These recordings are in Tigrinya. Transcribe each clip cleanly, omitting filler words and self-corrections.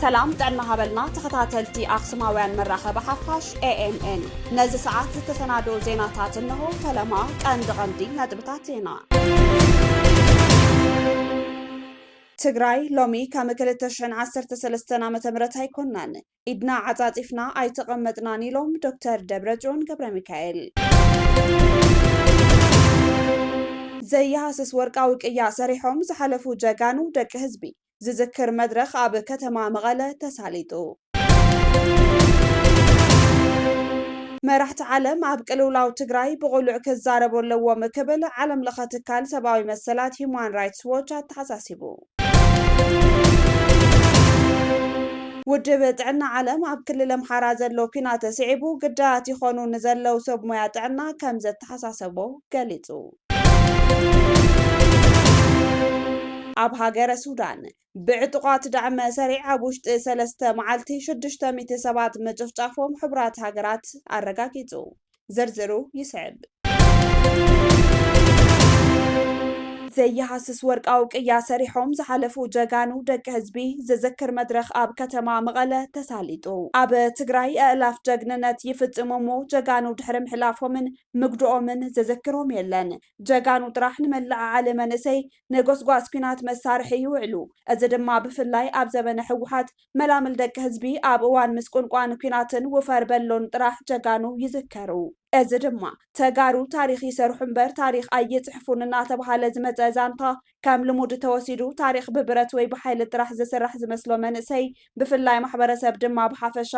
سلام دعنا هبلنا تخطاتلتي أقسماوان مراخب حفاش ANN نزي ساعات تتسنادو زيناتات انه فلما كان دغندي ندبتاتينا تግራይ ሎሚ ከም 2013 ዓመተ ምህረት ኣይኮናን ኢድና ዓጻጽፍና ኣይተቐመጥናን ኢሎም ዶክተር ደብረጽዮን ገብረሚካኤል ዘያሃስስ ወርቃዊ ቅያ ሰሪሖም ዝሓለፉ ጀጋኑ ደቂ ህዝቢ ዝዝክር መድረኽ ኣብ ከተማ መቐለ ተሳሊጡ መራሕቲ ዓለም ኣብ ቅልውላው ትግራይ ብቑሉዕ ክዛረቡ ኣለዎም ክብል ዓለም ለኸ ትካል ሰብኣዊ መሰላት ሂውማን ራይትስ ዎች ኣተሓሳሲቡ ውድብ ጥዕና ዓለም ኣብ ክልል ኣምሓራ ዘሎ ኩናት ተስዒቡ ግዳያት ይኾኑ ንዘለው ሰብ ሞያ ጥዕና ከም ዘተሓሳሰቦ ገሊጹ ኣብ ሃገረ ሱዳን ብዕጡቋት ዳዕመ ሰሪዕ ኣብ ውሽጢ 3 መዓልቲ 600 ሰባት ምጭፍጫፎም ሕብራት ሃገራት ኣረጋጊጹ ዝርዝሩ ይስዕብ ዘያሃስስ ወርቃዊ ቅያ ሰሪሖም ዝሓለፉ ጀጋኑ ደቂ ህዝቢ ዝዝክር መድረኽ ኣብ ከተማ መቐለ ተሳሊጡ ኣብ ትግራይ ኣእላፍ ጀግንነት ይፍጽሙ ጀጋኑ ድሕሪ ምሕላፎምን ምግድኦምን ዝዝክሮም የለን ጀጋኑ ጥራሕ ንመላዓዓሊ መንእሰይ ንጎስጓስ ኩናት መሳርሒ ይውዕሉ እዚ ድማ ብፍላይ ኣብ ዘመነ ሕወሓት መላምል ደቂ ህዝቢ ኣብ እዋን ምስቁንቋን ኩናትን ውፈር በሎን ጥራሕ ጀጋኑ ይዝከሩ እዚ ድማ ተጋሩ ታሪኽ ይሰርሑ እምበር ታሪኽ ኣይጽሕፉን እናተባሃለ ዝመፀ ዛንታ ከም ልሙድ ተወሲዱ ታሪኽ ብብረት ወይ ብሓይሊ ጥራሕ ዝስራሕ ዝመስሎ መንእሰይ ብፍላይ ማሕበረሰብ ድማ ብሓፈሻ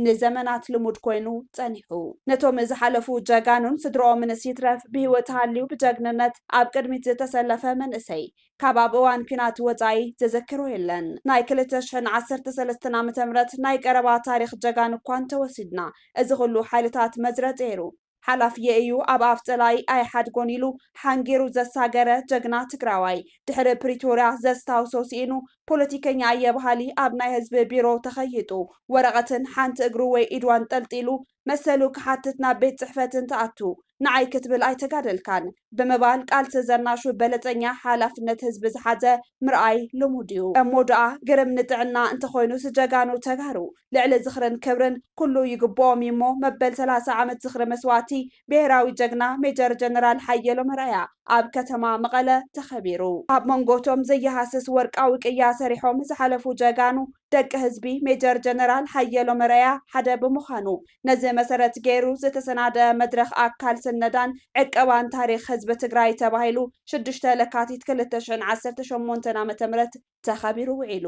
ንዘመናት ልሙድ ኮይኑ ጸኒሑ ነቶም ዝሓለፉ ጀጋኑን ስድሮኦምን ሲትረፍ ብሂወት ሃልዩ ብጀግንነት ኣብ ቅድሚት ዝተሰለፈ መንእሰይ ካብ ኣብ እዋን ኩናት ወጻኢ ዝዝክሮ የለን ናይ 2013 ዓመተ ምህረት ናይ ቀረባ ታሪኽ ጀጋኑ እኳ እንተወሲድና እዚ ኩሉ ሓይልታት መዝረጥ ነይሩ ሓላፍየ እዩ ኣብ ኣፍፀላይ ኣይ ሓድጎን ኢሉ ሓንጊሩ ዘሳገረ ጀግና ትግራዋይ ድሕሪ ፕሪቶሪያ ዘስታውሶ ሲኢኑ ፖለቲከኛ እየባሃሊ ኣብ ናይ ህዝቢ ቢሮ ተኸይጡ ወረቐትን ሓንቲ እግሩ ወይ ኢድዋን ጠልጢሉ መሰሉ ክሓትት ናብ ቤት ጽሕፈትን ተኣቱ ንዓይ ክትብል ኣይተጋደልካን ብምባል ቃል ተዘናሹ በለፀኛ ሓላፍነት ህዝቢ ዝሓዘ ምርኣይ ልሙድ እዩ እሞ ደኣ ግርም ንጥዕና እንተኾይኑ ስጀጋኑ ተጋሩ ልዕሊ ዝኽርን ክብርን ኩሉ ይግብኦም እሞ መበል 30 ዓመት ዝኽሪ መስዋዕቲ ብሄራዊ ጀግና ሜጀር ጀነራል ሓየሎም ኣርኣያ ኣብ ከተማ መቐለ ተኸቢሩ ኣብ መንጎቶም ዘያሃስስ ወርቃዊ ቅያ ሰሪሖም ዝሓለፉ ጀጋኑ ደቂ ህዝቢ ሜጀር ጀነራል ሓየሎም ኣርኣያ ሓደ ብምዃኑ ነዚ መሰረት ገይሩ ዝተሰናደአ መድረኽ ኣካል ስነዳን ዕቀባን ታሪኽ ህዝቢ ትግራይ ተባሂሉ 6 ለካቲት 2018 ዓመተ ምህረት ተኸቢሩ ውዒሉ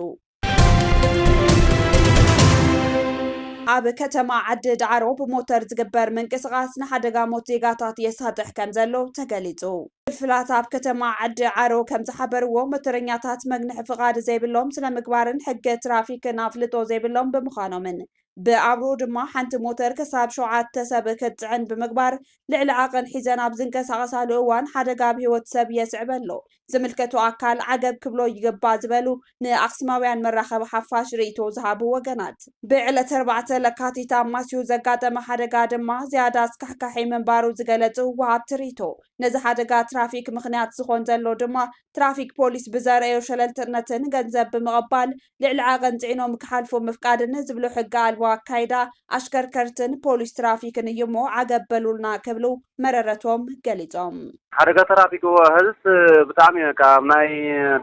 ኣብ ከተማ ዓዲ ዳዕሮ ብሞተር ዝግበር ምንቅስቓስ ንሓደጋ ሞት ዜጋታት የሳጥሕ ከም ዘሎ ተገሊጹ ፍልፍላት ኣብ ከተማ ዓዲ ዓሮ ከም ዝሓበርዎ ሞተረኛታት መግንሒ ፍቓድ ዘይብሎም ስነ ምግባርን ሕጊ ትራፊክን ኣፍልጦ ዘይብሎም ብምዃኖምን ብኣብሮ ድማ ሓንቲ ሞተር ክሳብ 7 ሰብ ክትጽዕን ብምግባር ልዕሊ ዓቐን ሒዘን ኣብ ዝንቀሳቐሳሉ እዋን ሓደጋ ብሂወት ሰብ የስዕበሎ ዝምልከቱ ኣካል ዓገብ ክብሎ ይግባእ ዝበሉ ንኣክሱማውያን መራኸቢ ሓፋሽ ርእይቶ ዝሃቡ ወገናት ብዕለት 4 ለካቲት ኣማስዩ ዘጋጠመ ሓደጋ ድማ ዝያዳ ስካሕካሒ ምንባሩ ዝገለጹ ወሃብቲ ርእይቶ ነዚ ሓደጋ ትራፊክ ምኽንያት ዝኾን ዘሎ ድማ ትራፊክ ፖሊስ ብዘርእዮ ሸለልትነትን ገንዘብ ብምቕባል ልዕሊ ዓቐን ጽዒኖም ክሓልፉ ምፍቃድን ዝብሉ ሕጊ ኣልቦ ኣካይዳ ኣሽከርከርትን ፖሊስ ትራፊክን እዩሞ ዓገበሉልና ክብሉ መረረቶም ገሊጾም ሓደጋ ትራፊክ ህዝብ ብጣዕሚ ካብ ናይ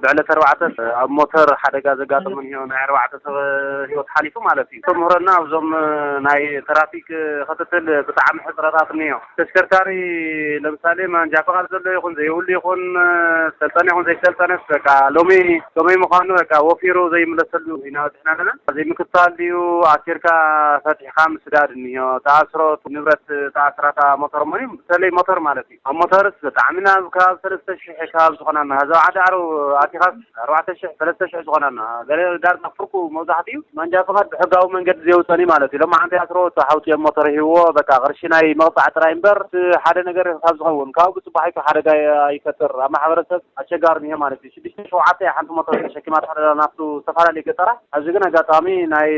ብዕለት 4 ኣብ ሞተር ሓደጋ ዘጋጠመን እዩ ናይ 4 ሰብ ህይወት ሓሊፉ ማለት እዩ ተምህረና ኣብዞም ናይ ትራፊክ ክትትል ብጣዕሚ ሕፅረታት እንዮ ተሽከርካሪ ለምሳሌ ማንጃ ፍቃድ ዘሎ ይኹን ዘይብሉ ይኹን ሰልጠነ ይኹን ዘይሰልጠነ በቃ ሎሚ ምዃኑ በቃ ወፊሩ ዘይምለሰሉ ይናወጥና ለና ዘይምክታል እዩ ኣሲርካ ፈትሕካ ምስዳድ እንዮ ተኣስሮ ንብረት ተኣስራታ ሞተር ሞኒ በተለይ ሞተር ማለት እዩ ኣብ ሞተርስ ብጣዕሚ ናብ ካብ 3000 ካብ ዝኾናና هذا عاد عرو أتيخاص 4000 3000 ዝኾናና ገለ ዳርና ፍርቁ መውዛሕትኡ ማንጃ ፍቃድ ብሕጋዊ መንገዲ ዘውፀኒ ማለት እዩ ለማ ዓንተ ኣስሮ ተሓውቲ ሞተር ሂዎ በቃ ቅርሺ ናይ መቕጣዕ ጥራይ እምበር ሓደ ነገር ካብ ዝኸውን ካብ ብፅባሕ ሓደጋ ይፈጥር ኣብ ማሕበረሰብ ኣቸጋሪ ነው ማለት እዩ 6 ሓንቲ ሞተር ተሸኪማ ተሓደራ ናፍቱ ዝተፈላለዩ ገጠራ ኣብዚ ግን ኣጋጣሚ ናይ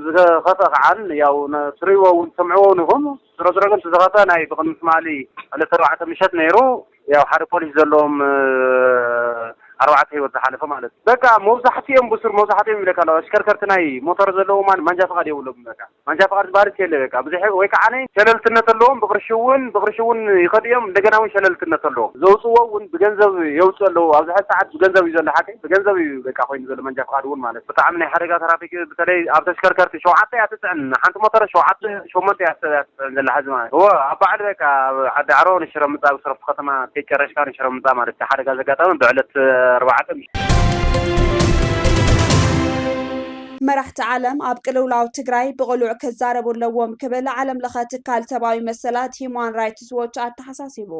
ዝኸፈ ኸዓን ያው ስሪዎ ሰምዕዎ ንኹም ዝረዝረገን ዝኸፈ ናይ ብቕድሚ ትማሊ 4 ምሸት ነይሩ ያው ሓደ ፖሊስ ዘለዎም 4 ህይወት ዝሓለፈ ማለት በቃ መብዛሕትኦም ብሱር መብዛሕትኦም ይለካሎ አሽከርከርቲ ናይ ሞተር ዘለዎም ማንጃ ፈቃድ የብሎም በቃ ማንጃ ፈቃድ ባርት የለ በቃ ብዙሕ ወይ ከዓነ ሸለልትነት ኣለዎም ብቅርሽውን ይኸድዮም እንደገና እውን ሸለልትነት ኣለዎም ዘውፅዎውን ብገንዘብ የውፅኡ ኣለዉ ኣብዚ ሕዚ ሰዓት ብገንዘብ እዩ ዘሎ ሓቂ ብገንዘብ እዩ በቃ ኮይኑ ዘሎ ማንጃ ፈቃድ እውን ማለት ብጣዕሚ ናይ ሓደጋ ትራፊክ በተለይ ኣብ ተሽከርከርቲ 7 እያ ትፅዕን ሓንቲ ሞተር 8 እያ ትፅዕን ዘላ ሕዚ ማለት هو ኣብ ባዕሉ በቃ ዓዲ ዓሮ ንሽረ ምፃ ብስረፍቲ ከተማ ተጨረሽካ ንሽረ ምፃ ማለት ሓደጋ ዘጋጠመ ብዕለት 4 መራሕቲ ዓለም ኣብ ቅልውላው ትግራይ ብቕሉዕ ክዛረቡለዎም ክብል ዓለም ለኸ ትካል ሰብኣዊ መሰላት ሂውማን ራይትስ ዎች ኣተሓሳሲቡ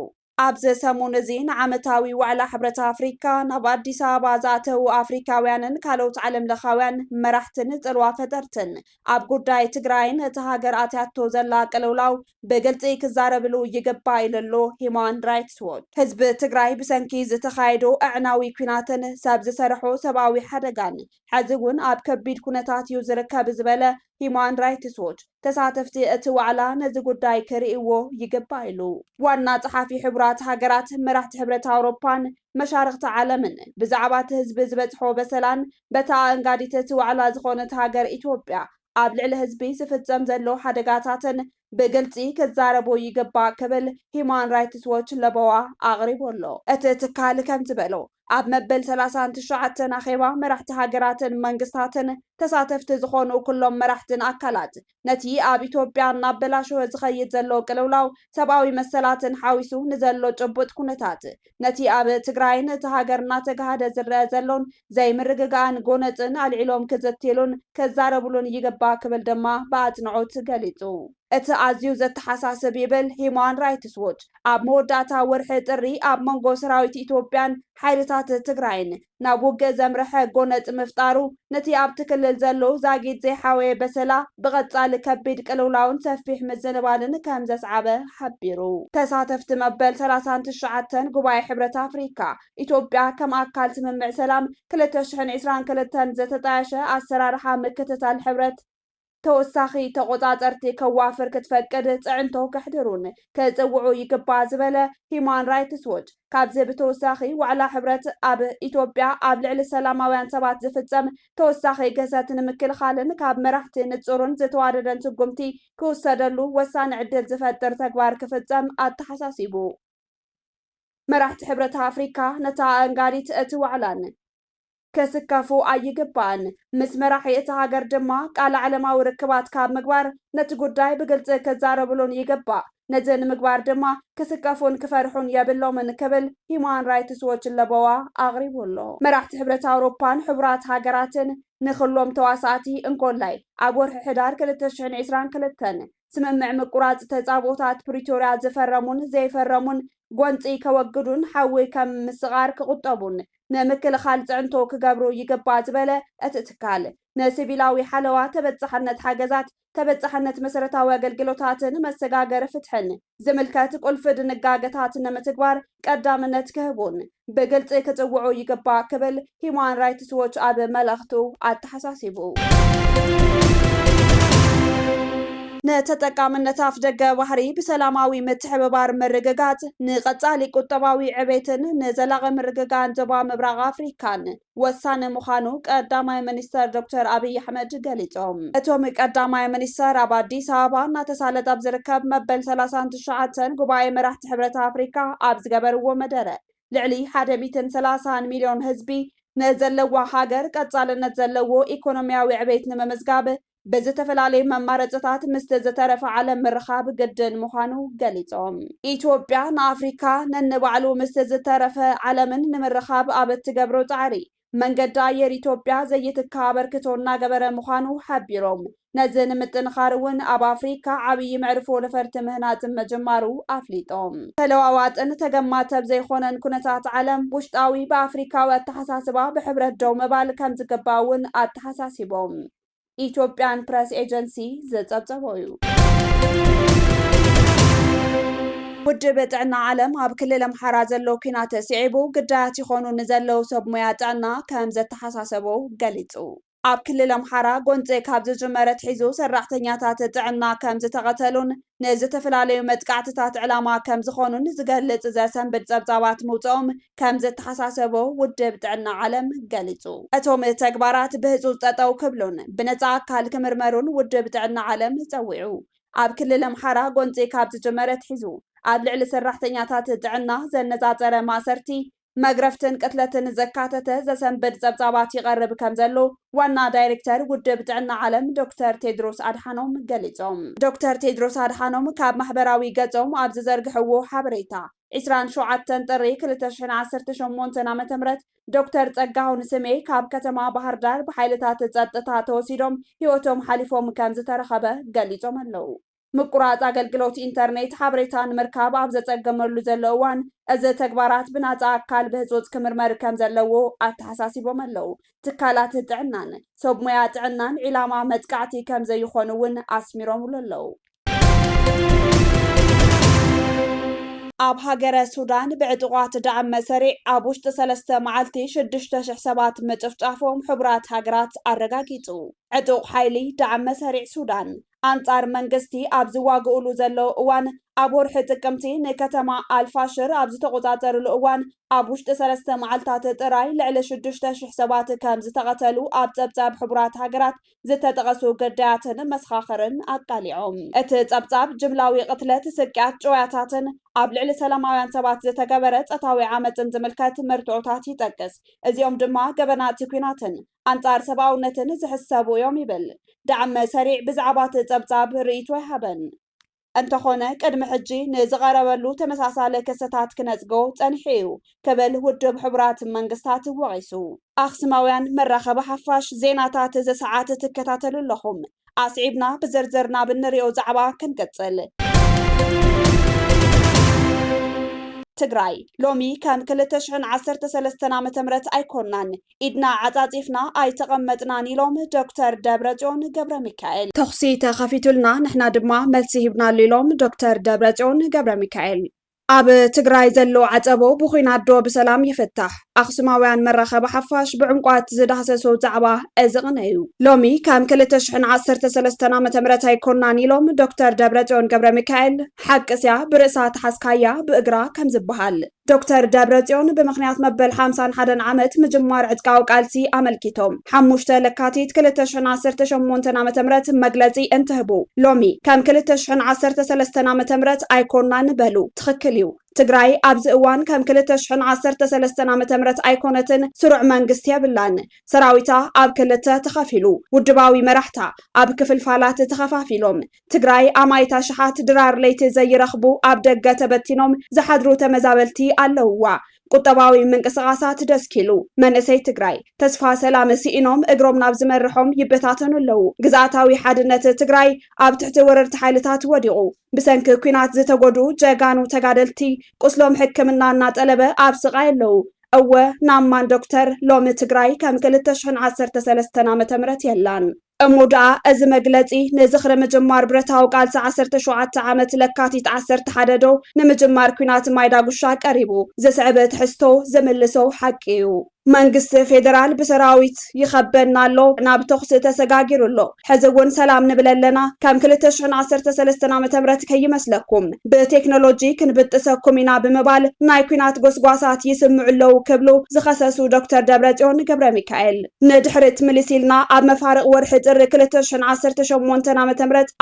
ኣብዚ ሰሙን እዚ ንዓመታዊ ዋዕላ ሕብረት ኣፍሪካ ናብ ኣዲስ ኣበባ ዝኣተው ኣፍሪካውያንን ካልኦት ዓለም ለኻውያን መራሕትን ጽልዋ ፈጠርትን ኣብ ጉዳይ ትግራይን እቲ ሃገር ኣትያቶ ዘላ ቅልውላው ብግልፂ ክዛረብሉ ይግባእ ኢሉ ሂውማን ራይትስ ዎች ህዝቢ ትግራይ ብሰንኪ ዝተኻየዶ ኣዕናዊ ኩናትን ሰብ ዝሰርሖ ሰብኣዊ ሓደጋን ሕዚ እውን ኣብ ከቢድ ኩነታት እዩ ዝርከብ ዝበለ ሂውማን ራይትስ ዎች ተሳተፍቲ እቲ ዋዕላ ነዚ ጉዳይ ክርእይዎ ይግባእ ኢሉ ዋና ጸሓፊ ሕቡራት ሃገራት መራሕቲ ሕብረት ኣውሮፓን መሻርክቲ ዓለምን ብዛዕባ እቲ ህዝቢ ዝበፅሖ በሰላን በታ አንጋዲት እቲ ዋዕላ ዝኾነት ሃገር ኢትዮጵያ ኣብ ልዕሊ ህዝቢ ዝፍጸም ዘሎ ሓደጋታትን ብግልፂ ክዛረቡ ይግባእ ክብል ሂውማን ራይትስ ዎች ለበዋ ኣቕሪቡ ኣሎ እቲ ትካል ከም ዝበሎ ኣብ መበል 39 ኣኼባ መራሕቲ ሃገራትን መንግስታትን ተሳተፍቲ ዝኾኑ ኩሎም መራሕትን ኣካላት ነቲ ኣብ ኢትዮጵያ እናበላሸወ ዝኸይድ ዘሎ ቅልውላው ሰብኣዊ መሰላትን ሓዊሱ ንዘሎ ጭቡጥ ኩነታት ነቲ ኣብ ትግራይን እቲ ሃገር እናተጋሃደ ዝረአ ዘሎን ዘይምርግጋእን ጎነፅን ኣልዒሎም ክዘትሉን ከዛረብሉን ይግባእ ክብል ድማ ብኣጽንዖት ገሊጹ እቲ ኣዝዩ ዘተሓሳስብ ይብል ሂውማን ራይትስ ዎች ኣብ መወዳእታ ወርሒ ጥሪ ኣብ መንጎ ሰራዊት ኢትዮጵያን ሓይልታት ትግራይን ናብ ውግእ ዘምርሐ ጎነፅ ምፍጣሩ ነቲ ኣብቲ ክልል ዘሎ ዛጊድ ዘይሓወየ በሰላ ብቐጻሊ ከቢድ ቅልውላውን ሰፊሕ ምዝንባልን ከም ዘስዓበ ሓቢሩ ተሳተፍቲ መበል 39 ጉባኤ ሕብረት ኣፍሪካ ኢትዮጵያ ከም ኣካል ስምምዕ ሰላም 2022 ዘተጣየሸ ኣሰራርሓ ምክትታል ሕብረት ተወሳኺ ተቆጻጸርቲ ከዋፍር ክትፈቅድ ጽዕንቶ ከሕድሩን ከጽውዑ ይግባእ ዝበለ ሂውማን ራይትስ ዎች ካብዚ ብተወሳኺ ዋዕላ ሕብረት ኣብ ኢትዮጵያ ኣብ ልዕሊ ሰላማውያን ሰባት ዝፍጸም ተወሳኺ ገሰት ንምክልኻልን ካብ መራሕቲ ንጹርን ዝተዋደደን ስጉምቲ ክውሰደሉ ወሳኒ ዕድል ዝፈጥር ተግባር ክፍጸም ኣተሓሳሲቡ መራሕቲ ሕብረት ኣፍሪካ ነታ አንጋዲት እቲ ዋዕላን ከስካፉ ኣይግባእን ምስ መራሒ እቲ ሃገር ድማ ቃል ዓለማዊ ርክባት ካብ ምግባር ነቲ ጉዳይ ብግልፂ ክዛረብሉን ይግባእ ነዚ ንምግባር ድማ ክስከፉን ክፈርሑን የብሎምን ክብል ሂውማን ራይትስ ዎች ለበዋ ኣቕሪቡ ኣሎ መራሕቲ ሕብረት ኣውሮፓን ሕቡራት ሃገራትን ንኹሎም ተዋሳእቲ እንኮላይ ኣብ ወርሒ ሕዳር 2022 ስምምዕ ምቁራጽ ተጻቦታት ፕሪቶርያ ዝፈረሙን ዘይፈረሙን ጎንፂ ከወግዱን ሓዊ ከም ምስቓር ክቁጠቡን ንምክልኻል ጽዕንቶ ክገብሩ ይግባእ ዝበለ እቲ ትካል ንሲቪላዊ ሓለዋ ተበጻሕነት ሓገዛት ተበጻሕነት መሰረታዊ ኣገልግሎታትን መሰጋገር ፍትሕን ዝምልከት ቁልፊ ድንጋጌታት ንምትግባር ቀዳምነት ክህቡን ብግልፂ ክጽውዑ ይግባእ ክብል ሂውማን ራይትስ ዎች ኣብ መልእኽቱ ኣተሓሳሲቡ ንተጠቃምነት ኣፍ ደገ ባሕሪ ብሰላማዊ ምትሕብባር ምርግጋጽ ንቐጻሊ ቁጠባዊ ዕቤትን ንዘላቒ ምርግጋእን ዞባ ምብራቕ ኣፍሪካን ወሳኒ ምዃኑ ቀዳማይ ሚኒስተር ዶክተር ኣብይ ኣሕመድ ገሊጾም እቶም ቀዳማይ ሚኒስተር ኣብ ኣዲስ ኣበባ እናተሳለጠ ኣብ ዝርከብ መበል 39 ጉባኤ መራሕቲ ሕብረት ኣፍሪካ ኣብ ዝገበርዎ መደረ ልዕሊ 130 ሚልዮን ህዝቢ ንዘለዋ ሃገር ቀጻልነት ዘለዎ ኢኮኖምያዊ ዕቤት ንምምዝጋብ ብዝተፈላለዩ መማረፅታት ምስ ዝተረፈ ዓለም ምርኻብ ግድን ምዃኑ ገሊጾም ኢትዮጵያ ንኣፍሪካ ነንባዕሉ ምስ ዝተረፈ ዓለምን ንምርኻብ ኣብ እትገብሮ ጻዕሪ መንገዲ ኣየር ኢትዮጵያ ዘይትካ ኣበርክቶ እናገበረ ምዃኑ ሓቢሮም ነዚ ንምጥንኻር እውን ኣብ ኣፍሪካ ዓብዪ መዕርፎ ነፈርቲ ምህናፅ መጀመሩ ኣፍሊጦም ተለዋዋጥን ተገማተብ ዘይኮነን ኩነታት ዓለም ውሽጣዊ ብኣፍሪካዊ ኣተሓሳስባ ብሕብረት ደው ምባል ከም ዝግባእ እውን ኣተሓሳሲቦም ኢትዮጵያን ፕረስ ኤጀንሲ ዘጸብጸበ እዩ ውድብ ጥዕና ዓለም ኣብ ክልል ኣምሓራ ዘሎ ኩናት ስዒቡ ግዳያት ይኾኑ ንዘለዉ ሰብ ሞያ ጥዕና ከም ዘተሓሳሰቦ ገሊጹ ኣብ ክልል ኣምሓራ ጎንፂ ካብ ዝጅመረት ሒዙ ሰራሕተኛታት ጥዕና ከም ዝተቐተሉን ንዝተፈላለዩ መጥቃዕትታት ዕላማ ከም ዝኾኑን ዝገልጽ ዘሰንብድ ጸብጻባት ምውፅኦም ከም ዝተሓሳሰቦ ውድብ ጥዕና ዓለም ገሊጹ። እቶም ተግባራት ብህፁፅ ጠጠው ክብሉን ብነፃ ኣካል ክምርመሩን ውድብ ጥዕና ዓለም ጸዊዑ። ኣብ ክልል ኣምሓራ ጎንፂ ካብ ዝጅመረት ሒዙ ኣብ ልዕሊ ሰራሕተኛታት ጥዕና ዘነጻጸረ ማእሰርቲ መግረፍትን ቅትለትን ዘካተተ ዘሰንብድ ጸብጻባት ይቐርብ ከም ዘሎ ዋና ዳይሬክተር ውድብ ጥዕና ዓለም ዶክተር ቴድሮስ ኣድሓኖም ገሊጾም። ዶክተር ቴድሮስ ኣድሓኖም ካብ ማሕበራዊ ገጾም ኣብ ዝዘርግሕዎ ሓበሬታ 27 ጥሪ 2018 ዓ.ም ዶክተር ጸጋሁን ስሜ ካብ ከተማ ባህር ዳር ብሓይልታት ጸጥታ ተወሲዶም ህይወቶም ሓሊፎም ከም ዝተረኸበ ገሊጾም ኣለዉ። ምቁራጽ ኣገልግሎት ኢንተርኔት ሓበሬታን ምርካብ ኣብ ዘጸገመሉ ዘሎ እዋን እዚ ተግባራት ብናፃ ኣካል ብህፁፅ ክምርመር ከም ዘለዎ ኣተሓሳሲቦም ኣለዉ። ትካላት ጥዕናን ሰብ ሞያ ጥዕናን ዒላማ መጥቃዕቲ ከም ዘይኾኑ እውን ኣስሚሮምሉ ኣለዉ። ኣብ ሃገረ ሱዳን ብዕጡቋት ዳዕም መሰሪዕ ኣብ ውሽጢ 3 መዓልቲ 6,000 ሰባት ምጭፍጫፎም ሕቡራት ሃገራት ኣረጋጊጹ። ዕጡቕ ሓይሊ ዳዕም መሰሪዕ ሱዳን ኣንጻር መንግስቲ ኣብ ዝዋግኡሉ ዘለዉ እዋን ኣብ ወርሒ ጥቅምቲ ንከተማ ኣልፋሽር ኣብ ዝተቆጻጸሩሉ እዋን ኣብ ውሽጢ 3 መዓልታት ጥራይ ልዕሊ 6,000 ሰባት ከም ዝተቐተሉ ኣብ ጸብጻብ ሕቡራት ሃገራት ዝተጠቐሱ ገዳያትን መሰኻኽርን ኣቃሊዖም። እቲ ጸብጻብ ጅምላዊ ቅትለት ስቅያት ጨዋያታትን ኣብ ልዕሊ ሰላማውያን ሰባት ዝተገበረ ጸታዊ ዓመፅን ዝምልከት መርትዖታት ይጠቅስ። እዚኦም ድማ ገበናት ኩናትን ኣንጻር ሰብኣውነትን ዝሕሰቡ እዮም ይብል። ዳዕም መሰሪዕ ብዛዕባ እቲ ጸብጻብ ርእይቶ ይሃበን እንተኾነ ቅድሚ ሕጂ ንዝቐረበሉ ተመሳሳሊ ክስታት ክነጽጎ ጸኒሑ እዩ ክብል ውድብ ሕቡራት መንግስታት ወቒሱ። ኣኽሱማውያን መራኸቢ ሓፋሽ ዜናታት ዘሰዓት ትከታተሉ ኣለኹም። ኣስዒብና ብዝርዝርና ብንሪኦ ዛዕባ ክንቅጽል። ትግራይ ሎሚ ከም 2013 ዓ.ም ኣይኮናን ኢድና ዓጻጺፍና ኣይተቐመጥናን ኢሎም ዶክተር ደብረጽዮን ገብረ ሚካኤል። ተኽሲ ተኸፊቱልና ንሕና ድማ መልሲ ሂብናሉ ኢሎም ዶክተር ደብረጽዮን ገብረ ሚካኤል። ኣብ ትግራይ ዘሎ ዓጸቦ ብኹናት ዶ ብሰላም ይፍታሕ? ኣኽሱማውያን መራኸቢ ሓፋሽ ብዕምቋት ዝዳህሰሶ ዛዕባ እዝቕነዩ ሎሚ ከም 2013 ዓ.ም ኣይኮናን ኢሎም ዶክተር ደብረጽዮን ገብረ ሚካኤል ሓቅስያ ብርእሳ ተሓስካያ ብእግራ ከም ዝበሃል ዶክተር ደብረጽዮን ብምኽንያት መበል 51 ዓመት ምጅማር ዕጥቃዊ ቃልሲ ኣመልኪቶም 5 ለካቲት 2018 ዓ.ም መግለጺ እንትህቡ ሎሚ ከም 2013 ዓ.ም ኣይኮናን በሉ ትኽክል እዩ። ትግራይ ኣብዚ እዋን ከም 2013 ዓ.ም ኣይኮነትን ስሩዕ መንግስቲ የብላን። ሰራዊታ ኣብ ክልተ ተኸፊሉ ውድባዊ መራሕታ ኣብ ክፍልፋላት ተኸፋፊሎም ትግራይ ኣማይታ ሸሓት ድራር ለይቲ ዘይረኽቡ ኣብ ደገ ተበቲኖም ዝሓድሩ ተመዛበልቲ ኣለውዋ። ቁጠባዊ ምንቅስቓሳት ደስኪሉ መንእሰይ ትግራይ ተስፋ ሰላም ሲኢኖም እግሮም ናብ ዝመርሖም ይበታተኑ ኣለዉ። ግዝኣታዊ ሓድነት ትግራይ ኣብ ትሕቲ ወረርቲ ሓይልታት ወዲቑ ብሰንኪ ኩናት ዝተጎዱ ጀጋኑ ተጋደልቲ ቁስሎም ሕክምና እናጠለበ ኣብ ስቓይ ኣለዉ። እወ ናማን ዶክተር ሎሚ ትግራይ ከም 2013 ዓ.ም የላን እሙዳ እዚ መግለጺ ንዝኽሪ ምጅማር ብረታዊ ቃልሲ 17 ዓመት ለካቲት 11 ዶ ንምጅማር ኩናት ማይዳጉሻ ቀሪቡ ዘስዕበ ትሕዝቶ ዘመልሶ ሓቂ እዩ። መንግስቲ ፌደራል ብሰራዊት ይኸበና ኣሎ ናብ ተኽሲ ተሰጋጊሩ ኣሎ ሕዚ እውን ሰላም ንብል ኣለና ከም 2013 ዓ.ም ከይመስለኩም ብቴክኖሎጂ ክንብጥሰኩም ኢና ብምባል ናይ ኩናት ጎስጓሳት ይስምዑ ኣለዉ ክብሉ ዝኸሰሱ ዶክተር ደብረጽዮን ገብረ ሚካኤል ንድሕሪት ምልሲልና ኣብ መፋርቕ ወርሒ ጥሪ 2018 ዓ.ም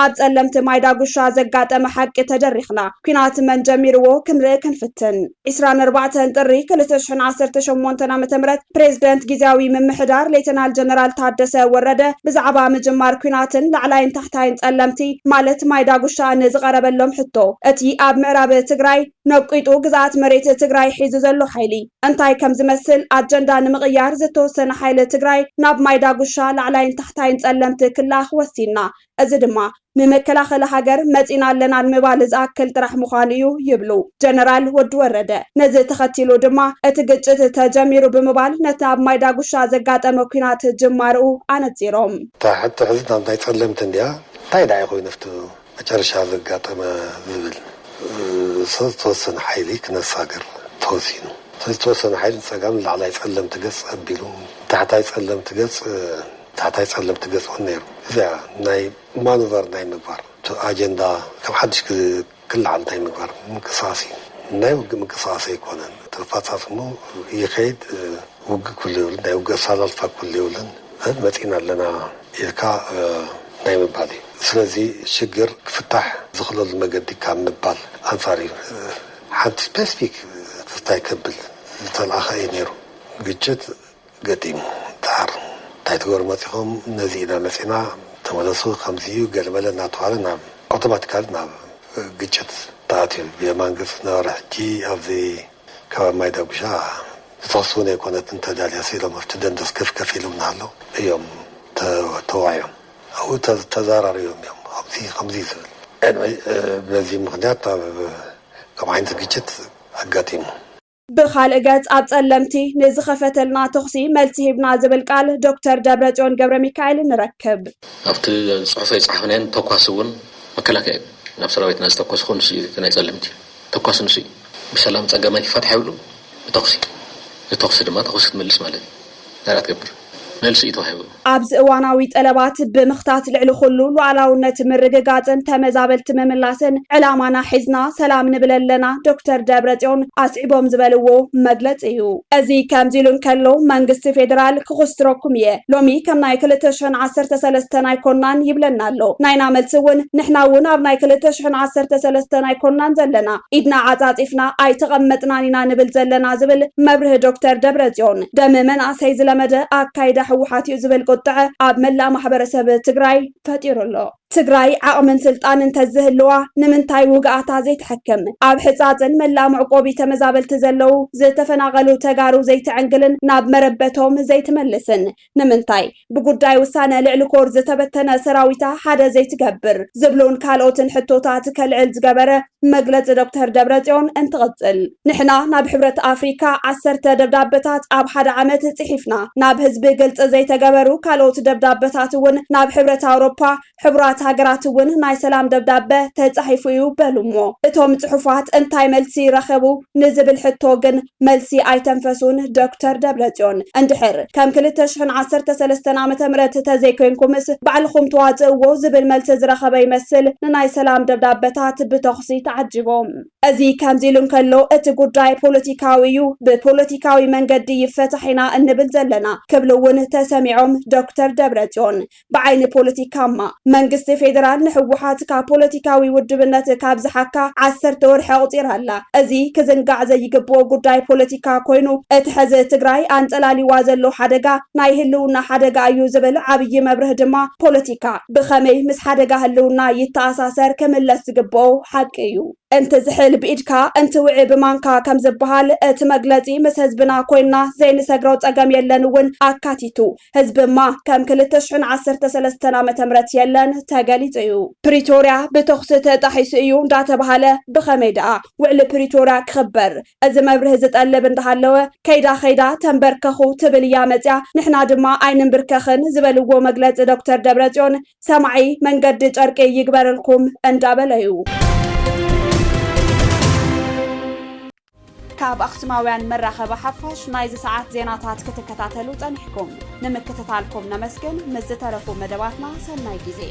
ኣብ ጸለምቲ ማይዳጉሻ ዘጋጠመ ሓቂ ተደሪኽና ኩናት መን ጀሚርዎ ክንርኢ ክንፍትን 24 ጥሪ 2018 ዓ.ም ፕሬዝደንት ጊዜያዊ ምምሕዳር ሌተናል ጀነራል ታደሰ ወረደ ብዛዕባ ምጅማር ኩናትን ላዕላይን ታሕታይን ጸለምቲ ማለት ማይዳጉሻ ንዝቐረበሎም ሕቶ እቲ ኣብ ምዕራብ ትግራይ ነቂጡ ግዛኣት መሬት ትግራይ ሒዙ ዘሎ ሓይሊ እንታይ ከም ዝመስል ኣጀንዳ ንምቕያር ዝተወሰነ ሓይሊ ትግራይ ናብ ማይዳጉሻ ላዕላይን ታሕታይን ጸለምቲ ክላኽ ወሲና እዚ ድማ ንመከላኸሊ ሃገር መፂና ኣለና ንምባል ዝኣክል ጥራሕ ምዃኑ እዩ ይብሉ ጀነራል ወዲ ወረደ። ነዚ ተኸቲሉ ድማ እቲ ግጭት ተጀሚሩ ብምባል ነቲ ኣብ ማይዳጉሻ ዘጋጠመ ኩናት ጅማርኡ ኣነፂሮም ታሕቲ ሕዚ ናብ ናይ ጸለምቲ እንድያ እንታይ ዳይ ኮይኑ ፍቱ መጨረሻ ዘጋጠመ ዝብል ዝተወሰነ ሓይሊ ክነሳገር ተወሲኑ ዝተወሰነ ሓይሊ ፀጋም ላዕላይ ጸለምቲ ገጽ ኣቢሉ ታሕታይ ጸለምቲ ገጽ تحتاج تسلم تقصون نير إذا ناي مانوفر ناي مقبر أجندة كم حدش كل عن ناي مقبر من قصاصي ناي من قصاصي يكونن تلفات مو يخيد وق كل يوم ناي وق صالة الفا كل يوم متينا لنا يكا ناي مبالي سلازي شجر فتح زخلل المجدي كان مبال أنصاري حد سبيسفيك تستيقبل لتلاخا ينيرو جت قديم دار تايتغور ماتيهم نزينا مسينا تملسو خمسيو قلبنا طوالنا اوتوماتيكال نا جت تاتي بيمانغس نارجي افزي كما ما يدبشا تصوني كونت انت داليا سيلو مفتدن دس كيف كفيلو نالو يوم توعيهم او تزارر يوم خمسي سنة بلازي مخنات كما عند جت قديم بخالق ገጽ ኣብ ጸለምቲ ንዝኸፈተልና ተኽሲ መልሲ ሂብና ዝብል ቃል ዶክተር ደብረጽዮን ገብረ ሚካኤል ንረክብ ኣብቲ ጽሑፈይ ጻሕፈነን ተኳስውን መከላከያ ናብ ሰራዊትና ዝተኮስ ኾንሱ ናይ ጸለምቲ ተኳስንሱ ብሰላም ጸገማይ ፈትሕ ይብሉ ተኽሲ ድማ ተኽሲ ትመልስ ማለት ዳራት ገብር መልሲ ይተዋሂቡ ኣብዚ እዋናዊ ጠለባት ብምኽታት ልዕሊ ኩሉ ሉዓላውነት ምርግጋፅን ተመዛበልቲ ምምላስን ዕላማና ሒዝና ሰላም ንብለለና ዶክተር ደብረጽዮን ኣስዒቦም ዝበልዎ መግለፂ እዩ እዚ ከምዚ ኢሉ እንከሎ መንግስቲ ፌደራል ክኹስትረኩም እየ ሎሚ ከም ናይ 2013 ኣይኮናን ይብለና ኣሎ ናይና መልሲ እውን ንሕና እውን ኣብ ናይ 2013 ኣይኮናን ዘለና ኢድና ዓፃፂፍና ኣይተቐመጥናን ኢና ንብል ዘለና ዝብል መብርህ ዶክተር ደብረጽዮን ደም መናእሰይ ዝለመደ ኣካይዳ ሕወሓት ዝብል ቁጥዐ ኣብ መላ ማሕበረሰብ ትግራይ ፈጢሩሎ ትግራይ ዓቕምን ስልጣንን ተዝህልዋ ንምንታይ ውግኣታ ዘይትሐከም ኣብ ሕፃፅን መላ ምዕቆቢ ተመዛበልቲ ዘለው ዝተፈናቀሉ ተጋሩ ዘይትዕንግልን ናብ መረበቶም ዘይትመልስን ንምንታይ ብጉዳይ ውሳነ ልዕሊ ኮር ዝተበተነ ሰራዊታ ሓደ ዘይትገብር ዝብሉን ካልኦትን ሕቶታት ከልዕል ዝገበረ መግለፂ ዶክተር ደብረጽዮን እንትቕፅል ንሕና ናብ ሕብረት ኣፍሪካ 10 ደብዳቤታት ኣብ ሓደ ዓመት ጽሒፍና ናብ ህዝቢ ግልጽ ዘይተገበሩ ካልኦት ደብዳቤታት እውን ናብ ሕብረት ኣውሮፓ ሕብራት ሃገራት እውን ናይ ሰላም ደብዳቤ ተጻሒፉ እዩ በሉሞ እቶም ጽሑፋት እንታይ መልሲ ረኸቡ ንዝብል ሕቶ ግን መልሲ ኣይተንፈሱን ዶክተር ደብረጽዮን እንድሕር ከም 2013 ዓ.ም ተዘይኮንኩምስ ባዕልኹም ተዋጽእዎ ዝብል መልሲ ዝረኸበ ይመስል ንናይ ሰላም ደብዳቤታት ብተኽሲ ተዓጅቦም እዚ ከምዚ ኢሉ እንከሎ እቲ ጉዳይ ፖለቲካዊ እዩ ብፖለቲካዊ መንገዲ ይፈታሕ ኢና እንብል ዘለና ክብሉ እውን ተሰሚዖም ዶክተር ደብረጽዮን ብዓይኒ ፖለቲካማ መንግስቲ ፌደራል ንሕወሓት ካብ ፖለቲካዊ ውድብነት ካብ ዝሓካ 10 ወርሒ ኣቕፂራላ እዚ ክዝንጋዕ ዘይግብኦ ጉዳይ ፖለቲካ ኮይኑ እቲ ሕዚ ትግራይ ኣንጸላሊዋ ዘሎ ሓደጋ ናይ ህልውና ሓደጋ እዩ ዝብል ዓብይ መብርህ ድማ ፖለቲካ ብኸመይ ምስ ሓደጋ ህልውና ይተኣሳሰር ክምለስ ዝግብኦ ሓቂ እዩ انت زحل بإيدك انت وعي بمانكا كم زبهال اتمغلطي مس حزبنا كوينا زين سغرو صقم يلن ون اكاتيتو حزب ما كم 2013 عام يلن تغاليصيو بريتوريا بتخص تطحيس ايو እንዳተባሃለ بخميدا وعل بريتوريا كخبر از مبره زطلب እንዳሃለወ ከይዳ ተንበርከኹ ትብል ያመጽያ ንሕና ድማ አይንን ብርከኽን ዝበልዎ መግለጽ ዶክተር ደብረጽዮን ሰማዒ መንገድ ጨርቄ ይግበርልኩም እንዳበለዩ ካብ ኣክሱማውያን መራኸበ ሓፋሽ ናይዚ ሰዓት ዜናታት ክትከታተሉ ጸኒሕኩም ንምክትታልኩም ነመስገን መዝተረፉ መደባትና ሰናይ ጊዜ